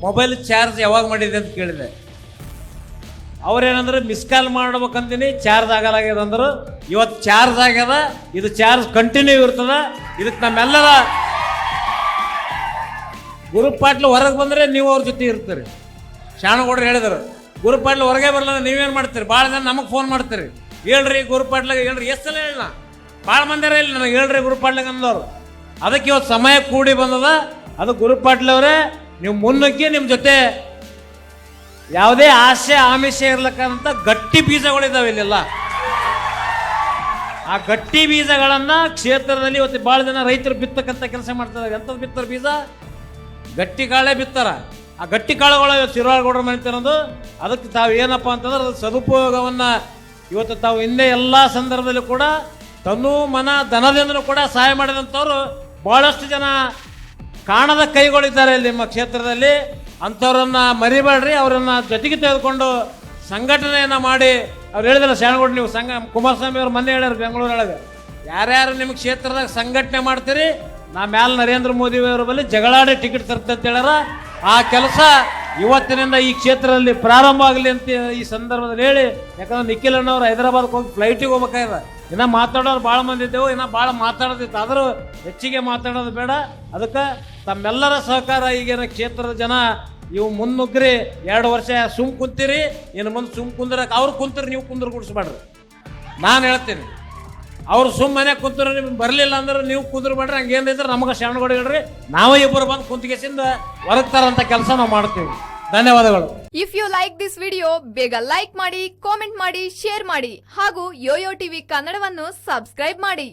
Mobile charge ಯಾವಾಗ ಮಾಡಿದೆ ಅಂತ ಕೇಳಿದೆ. ಅವ್ರೇನಂದ್ರೆ ಮಿಸ್ ಕಾಲ್ ಮಾಡ್ಬೇಕಂತೀನಿ, ಚಾರ್ಜ್ ಆಗಲಾಗ್ಯದ ಅಂದರು. ಇವತ್ತು ಚಾರ್ಜ್ ಆಗ್ಯದ, ಇದು ಚಾರ್ಜ್ ಕಂಟಿನ್ಯೂ ಇರ್ತದ. ಇದಕ್ಕೆ ನಮ್ಮೆಲ್ಲರ ಗುರುಪಾಟ್ಲು ಹೊರಗೆ ಬಂದರೆ ನೀವು ಅವ್ರ ಜೊತೆ ಇರ್ತೀರಿ. ಶಾಣಗೌಡರು ಹೇಳಿದರು, ಗುರುಪಾಟ್ಲು ಹೊರಗೆ ಬರಲ್ಲ ನೀವೇನು ಮಾಡ್ತೀರಿ? ಭಾಳ ಜನ ನಮಗೆ ಫೋನ್ ಮಾಡ್ತೀರಿ, ಹೇಳ್ರಿ ಗುರುಪಾಟ್ಲಿಗೆ ಹೇಳ್ರಿ. ಎಷ್ಟು ಸಲ ಹೇಳ, ಭಾಳ ಮಂದಿರ ಇಲ್ಲ ನನಗೆ ಹೇಳ್ರಿ ಗುರುಪಾಟ್ಲಿಗೆ ಅಂದವರು. ಅದಕ್ಕೆ ಇವತ್ತು ಸಮಯ ಕೂಡಿ ಬಂದದ. ಅದು ಗುರುಪಾಟ್ಲವರೇ, ನೀವು ಮುನ್ನುಗ್ಗಿ ನಿಮ್ಮ ಜೊತೆ ಯಾವುದೇ ಆಸೆ ಆಮಿಷ ಇರ್ಲಕ್ಕಂತ ಗಟ್ಟಿ ಬೀಜಗಳಿದ್ದಾವೆ ಇಲ್ಲೆಲ್ಲ. ಆ ಗಟ್ಟಿ ಬೀಜಗಳನ್ನು ಕ್ಷೇತ್ರದಲ್ಲಿ ಇವತ್ತು ಭಾಳ ಜನ ರೈತರು ಬಿತ್ತಕ್ಕಂಥ ಕೆಲಸ ಮಾಡ್ತಾರೆ. ಎಂಥದ್ದು ಬಿತ್ತಾರೆ ಬೀಜ? ಗಟ್ಟಿ ಕಾಳೇ ಬಿತ್ತಾರ. ಆ ಗಟ್ಟಿ ಕಾಳುಗಳು ಶಿರವಾಳಗೌಡರು ಮನಿತಿರೋದು. ಅದಕ್ಕೆ ತಾವು ಏನಪ್ಪ ಅಂತಂದ್ರೆ ಅದು ಸದುಪಯೋಗವನ್ನು ಇವತ್ತು ತಾವು ಹಿಂದೆ ಎಲ್ಲ ಸಂದರ್ಭದಲ್ಲಿ ಕೂಡ ತನು ಮನ ಧನದಿಂದಲೂ ಕೂಡ ಸಹಾಯ ಮಾಡಿದಂಥವ್ರು ಭಾಳಷ್ಟು ಜನ ಕಾಣದ ಕೈಗಳಿದ್ದಾರೆ ಇಲ್ಲಿ ನಿಮ್ಮ ಕ್ಷೇತ್ರದಲ್ಲಿ. ಅಂಥವ್ರನ್ನ ಮರಿಬೇಡ್ರಿ, ಅವರನ್ನು ಜೊತೆಗೆ ತೆಗೆದುಕೊಂಡು ಸಂಘಟನೆಯನ್ನು ಮಾಡಿ. ಅವ್ರು ಹೇಳಿದ್ರೆ ಶಾಣಗೌಡ, ನೀವು ಕುಮಾರಸ್ವಾಮಿ ಅವ್ರು ಮೊನ್ನೆ ಹೇಳ್ಯಾರ ಬೆಂಗಳೂರೊಳಗೆ, ಯಾರ್ಯಾರು ನಿಮ್ಮ ಕ್ಷೇತ್ರದಾಗ ಸಂಘಟನೆ ಮಾಡ್ತೀರಿ ನಾ ಮ್ಯಾಲ ನರೇಂದ್ರ ಮೋದಿ ಅವರ ಬಳಿ ಜಗಳಾಡಿ ಟಿಕೆಟ್ ತರ್ತಂತ ಹೇಳ್ಯಾರ. ಆ ಕೆಲಸ ಇವತ್ತಿನಿಂದ ಈ ಕ್ಷೇತ್ರದಲ್ಲಿ ಪ್ರಾರಂಭ ಆಗಲಿ ಅಂತ ಈ ಸಂದರ್ಭದಲ್ಲಿ ಹೇಳಿ, ಯಾಕಂದ್ರೆ ನಿಖಿಲ್ ಅಣ್ಣವ್ರು ಹೈದರಾಬಾದ್ಗೆ ಹೋಗಿ ಫ್ಲೈಟಿಗೆ ಹೋಗ್ಬೇಕಾಗಿದೆ. ಇನ್ನೂ ಮಾತಾಡೋರು ಭಾಳ ಮಂದಿ ಇದ್ದೆವು, ಇನ್ನೂ ಭಾಳ ಮಾತಾಡೋದಿತ್ತು, ಆದರೂ ಹೆಚ್ಚಿಗೆ ಮಾತಾಡೋದು ಬೇಡ. ಅದಕ್ಕೆ ತಮ್ಮೆಲ್ಲರ ಸಹಕಾರ ಈಗಿನ ಕ್ಷೇತ್ರದ ಜನ ಇವು ಮುನ್ನುಗ್ರಿ. 2 ವರ್ಷ ಸುಮ್ ಕುಂತೀರಿ, ಇನ್ನು ಮುಂದೆ ಸುಮ್ ಕುಂದ್ರಕ್ಕೆ ಅವ್ರು ಕುಂತ್ರಿ, ನೀವು ಕುಂದ್ರ ಗುಡಿಸ್ಬೇಡ್ರಿ. ನಾನು ಹೇಳ್ತೀನಿ, ಅವ್ರು ಸುಮ್ಮನೆ ಕುಂತ್ರೆ ನಿಮ್ಗೆ ಬರಲಿಲ್ಲ ಅಂದ್ರೆ ನೀವು ಕುಂದ್ರಬೇಡ್ರಿ. ಹಂಗೇನಿದ್ರೆ ನಮಗೆ ಶಾಣಗೌಡ ಹೇಳ್ರಿ, ನಾವೇ ಇಬ್ಬರು ಬಂದು ಕುಂತಿಗೆಸಿಂದ ಹೊರಗ್ತಾರಂಥ ಕೆಲಸ ನಾವು ಮಾಡ್ತೀವಿ. ಧನ್ಯವಾದಗಳು. If you like this video, ಬೇಗ ಲೈಕ್ ಮಾಡಿ, ಕಾಮೆಂಟ್ ಮಾಡಿ, ಶೇರ್ ಮಾಡಿ ಹಾಗೂ ಯೋಯೋ ಟಿವಿ ಕನ್ನಡವನ್ನು ಸಬ್ಸ್ಕ್ರೈಬ್ ಮಾಡಿ.